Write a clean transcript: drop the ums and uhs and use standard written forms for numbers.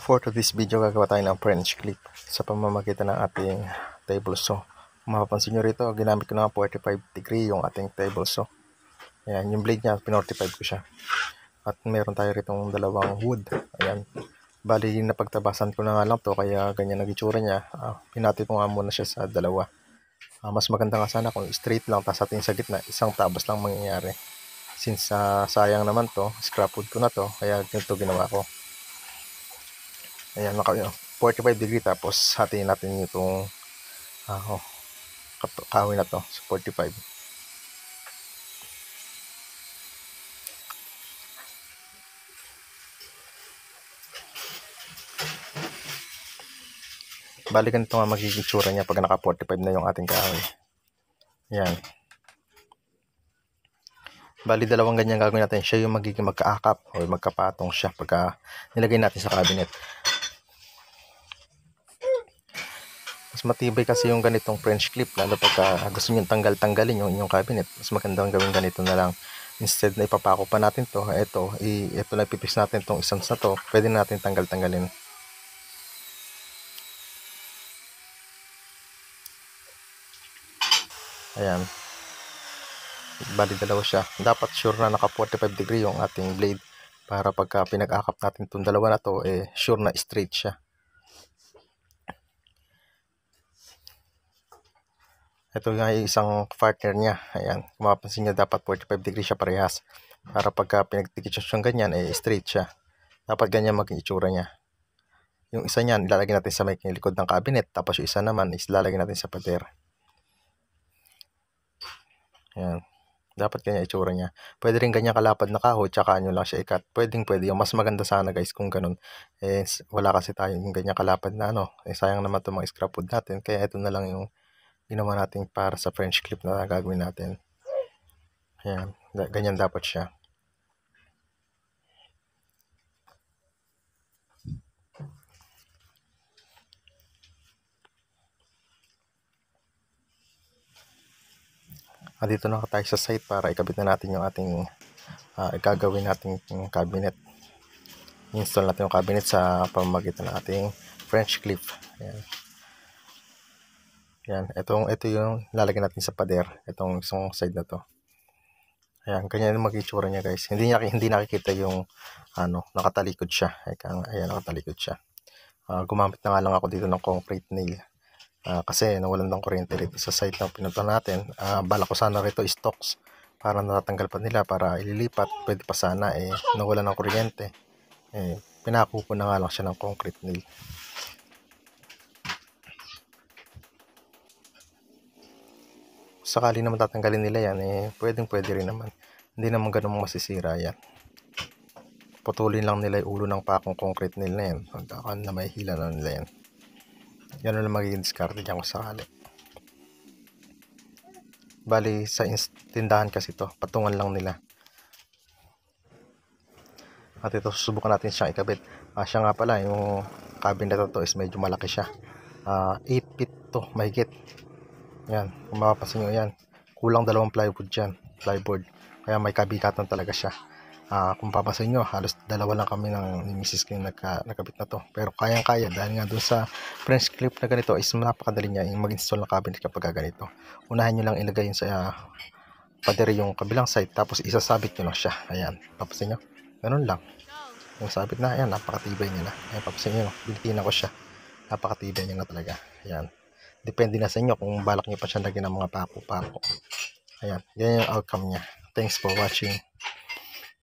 For today's video, gagawa tayo ng French clip sa pamamagitan ng ating table saw. Kung mapapansin nyo rito, ginamit ko na 45 degree yung ating table saw. Ayan, yung blade niya, pinortify ko siya. At meron tayo rito dalawang wood. Ayan, bali napagtabasan ko na nga lang to, kaya ganyan ang itsura niya. Pinati ko nga muna siya sa dalawa. Mas maganda nga sana kung straight lang, tapos ating sa gitna, isang tabas lang mangyayari. Since sayang naman to, scrap wood ko na to, kaya ganito ginawa ko. Ayan, 45 degree, tapos hatiin natin itong kahoy na to sa 45. Bali ganito nga magiging tsura niya pag naka 45 na yung ating kahoy. Ayan. Bali dalawang ganyan gagawin natin. Siya yung magiging magkaakap o magkapatong siya pagka nilagay natin sa cabinet. Mas matibay kasi yung ganitong French clip, lalo pagka gusto nyo tanggalin yung inyong cabinet. Mas magandang gawin ganito na lang. Instead na ipapako pa natin to, ito na ipipix natin tong isang na to, pwede natin tanggalin. Ayan. Bali dalawa siya. Dapat sure na naka 45 degree yung ating blade para pagka pinag-akap natin itong dalawa na to, sure na straight siya. Ito nga yung isang partner niya. Ayan, kung mapapansin nyo, dapat 45 degree siya parehas. Para pagka pinagtikit siyang ganyan, straight siya. Dapat ganyan maging itsura niya. Yung isa niyan, ilalagay natin sa may likod ng cabinet. Tapos yung isa naman, ilalagay natin sa pader. Ayan. Dapat ganyan itsura niya. Pwede rin ganyan kalapad na kahoy, tsaka nyo lang siya ikat. Pwede. Yung mas maganda sana guys kung ganun. Wala kasi tayong ganyan kalapad na sayang naman itong mga scrap wood natin. Kaya ito na lang yung ginawa natin para sa French clip na gagawin natin. Ayan, ganyan dapat siya. Dito na tayo sa site para ikabit na natin yung ating gagawin nating cabinet. Install natin yung cabinet sa pamamagitan ng ating French clip. Ayan. Ayan, ito yung lalagyan natin sa pader, itong isang side na to. Ayan, ganyan yung mag-itsura niya guys. Hindi nakikita yung nakatalikod siya. Ayan, nakatalikod siya. Gumamit na nga lang ako dito ng concrete nail. Kasi nawalan ng kuryente rito sa site na pinunta natin. Bala ko sana rito stocks para natatanggal pa nila para ililipat. Pwede pa sana, nawalan ng kuryente. Pinako ko na nga lang siya ng concrete nail. Sakali naman tatanggalin nila yan, pwede rin naman. Hindi naman ganun masisira yan. Putulin lang nila yung ulo ng pakong concrete nail na yan. Na may hila na nila yan. Yan lang magiging discard dyan kung sakali. Bali sa tindahan kasi to, patungan lang nila. At ito, susubukan natin siyang ikabit. Siya nga pala, yung cabinet na to is medyo malaki siya. 8 feet to, mahigit. Yan, kung mapapansin nyo yan, kulang 2 plywood dyan, plyboard. Kaya may kabigatan talaga siya. Kung papansin nyo, halos 2 lang kami ni Mrs. King nagkabit na to. Pero kayang-kaya dahil nga doon sa French clip na ganito is napakadali niya yung mag-install ng cabinet kapag ganito. Unahin nyo lang ilagay yun sa pader yung kabilang side, tapos isasabit nyo lang siya. Ayan, papansin nyo, ganun lang. Yung sabit na, ayan, napakatibay niya na. Ayan, papansin nyo, binitina ko siya. Napakatibay niya na talaga. Ayan. Depende na sa inyo kung balak nyo pa siya lagyan ng mga pako-pako. Ayan, yan yung outcome niya. Thanks for watching.